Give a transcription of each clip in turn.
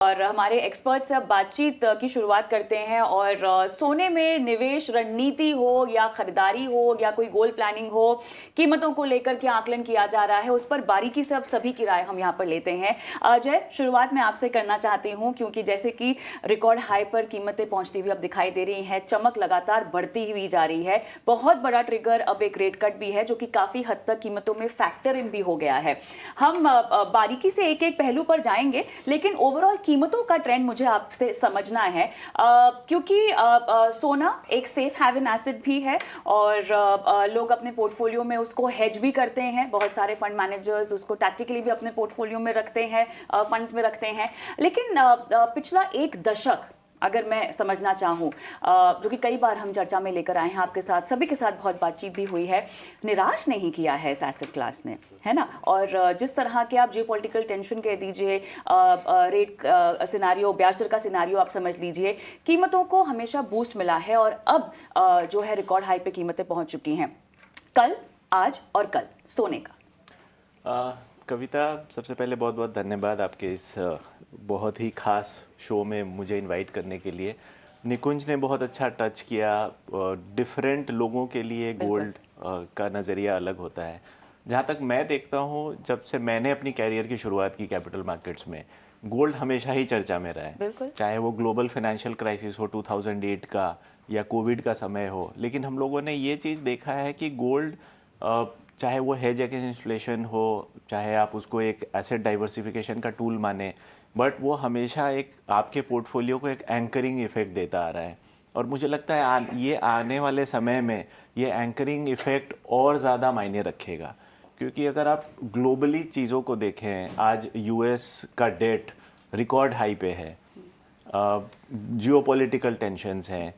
और हमारे एक्सपर्ट से अब बातचीत की शुरुआत करते हैं और सोने में निवेश रणनीति हो या खरीदारी हो या कोई गोल प्लानिंग हो, कीमतों को लेकर के आकलन किया जा रहा है, उस पर बारीकी से अब सभी की राय हम यहाँ पर लेते हैं। अजय, शुरुआत मैं आपसे करना चाहती हूँ क्योंकि जैसे कि रिकॉर्ड हाई पर कीमतें पहुंचती हुई अब दिखाई दे रही हैं, चमक लगातार बढ़ती हुई जा रही है। बहुत बड़ा ट्रिगर अब एक रेट कट भी है जो कि काफी हद तक कीमतों में फैक्टर इन भी हो गया है। हम बारीकी से एक एक पहलू पर जाएंगे, लेकिन ओवरऑल कीमतों का ट्रेंड मुझे आपसे समझना है क्योंकि सोना एक सेफ हैवन एसेट भी है और लोग अपने पोर्टफोलियो में उसको हेज भी करते हैं। बहुत सारे फंड मैनेजर्स उसको टैक्टिकली भी अपने पोर्टफोलियो में रखते हैं, फंड्स में रखते हैं। लेकिन पिछला एक दशक अगर मैं समझना चाहूँ, जो कि कई बार हम चर्चा में लेकर आए हैं आपके साथ, सभी के साथ बहुत बातचीत भी हुई है, निराश नहीं किया है इस एसेट क्लास ने, है ना। और जिस तरह के आप जियोपॉलिटिकल टेंशन कह दीजिए, रेट सिनारियो, ब्याज दर का सिनारियो आप समझ लीजिए, कीमतों को हमेशा बूस्ट मिला है और अब जो है रिकॉर्ड हाई पे कीमतें पहुंच चुकी हैं। कल, आज और कल सोने का। कविता, सबसे पहले बहुत बहुत धन्यवाद आपके इस बहुत ही खास शो में मुझे इनवाइट करने के लिए। निकुंज ने बहुत अच्छा टच किया। डिफरेंट लोगों के लिए गोल्ड का नज़रिया अलग होता है। जहाँ तक मैं देखता हूँ, जब से मैंने अपनी कैरियर की शुरुआत की कैपिटल मार्केट्स में, गोल्ड हमेशा ही चर्चा में रहा है। चाहे वो ग्लोबल फाइनेंशियल क्राइसिस हो 2008 का या कोविड का समय हो, लेकिन हम लोगों ने ये चीज़ देखा है कि गोल्ड, चाहे वो हेज अगेंस्ट इन्फ्लेशन हो, चाहे आप उसको एक एसेट डाइवर्सिफिकेशन का टूल माने, बट वो हमेशा एक आपके पोर्टफोलियो को एक एंकरिंग इफेक्ट देता आ रहा है। और मुझे लगता है ये आने वाले समय में ये एंकरिंग इफेक्ट और ज़्यादा मायने रखेगा, क्योंकि अगर आप ग्लोबली चीज़ों को देखें, आज यूएस का डेट रिकॉर्ड हाई पे है, जियोपॉलिटिकल टेंशन्स हैं,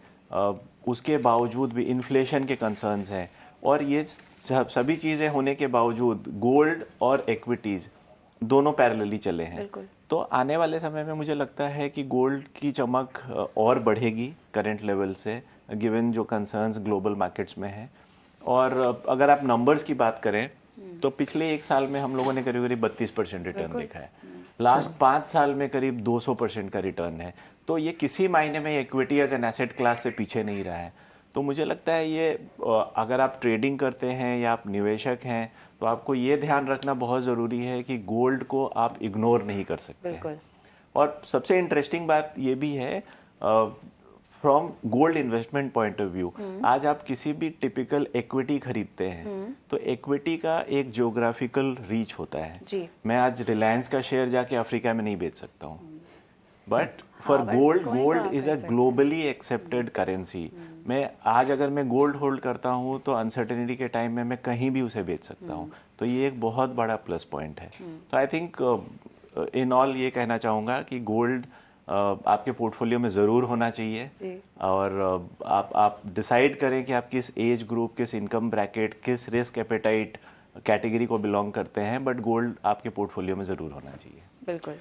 उसके बावजूद भी इन्फ्लेशन के कंसर्न्स हैं, और ये सभी चीज़ें होने के बावजूद गोल्ड और इक्विटीज़ दोनों पैरेलली चले हैं। तो आने वाले समय में मुझे लगता है कि गोल्ड की चमक और बढ़ेगी करंट लेवल से, गिवन जो कंसर्न्स ग्लोबल मार्केट्स में हैं। और अगर आप नंबर्स की बात करें तो पिछले एक साल में हम लोगों ने करीब करीब 32% रिटर्न देखा है। लास्ट 5 साल में करीब 200% का रिटर्न है। तो ये किसी मायने में equity as an asset class से पीछे नहीं रहा है। तो मुझे लगता है ये, अगर आप ट्रेडिंग करते हैं या आप निवेशक हैं, तो आपको ये ध्यान रखना बहुत ज़रूरी है कि गोल्ड को आप इग्नोर नहीं कर सकते हैं। और सबसे इंटरेस्टिंग बात ये भी है, from gold investment point of view, आज आप किसी भी टिपिकल इक्विटी खरीदते हैं तो इक्विटी का एक जियोग्राफिकल रीच होता है। मैं आज रिलायंस का शेयर जाके अफ्रीका में नहीं बेच सकता हूँ, but for gold is a globally accepted currency. मैं आज अगर मैं गोल्ड होल्ड करता हूँ तो अनसर्टेनिटी के टाइम में मैं कहीं भी उसे बेच सकता हूँ। तो ये एक बहुत बड़ा प्लस पॉइंट है। तो आई थिंक इन ऑल ये कहना चाहूँगा कि गोल्ड आपके पोर्टफोलियो में ज़रूर होना चाहिए। और आप डिसाइड करें कि आप किस एज ग्रुप, किस इनकम ब्रैकेट, किस रिस्क एपेटाइट कैटेगरी को बिलोंग करते हैं, बट गोल्ड आपके पोर्टफोलियो में ज़रूर होना चाहिए। बिल्कुल।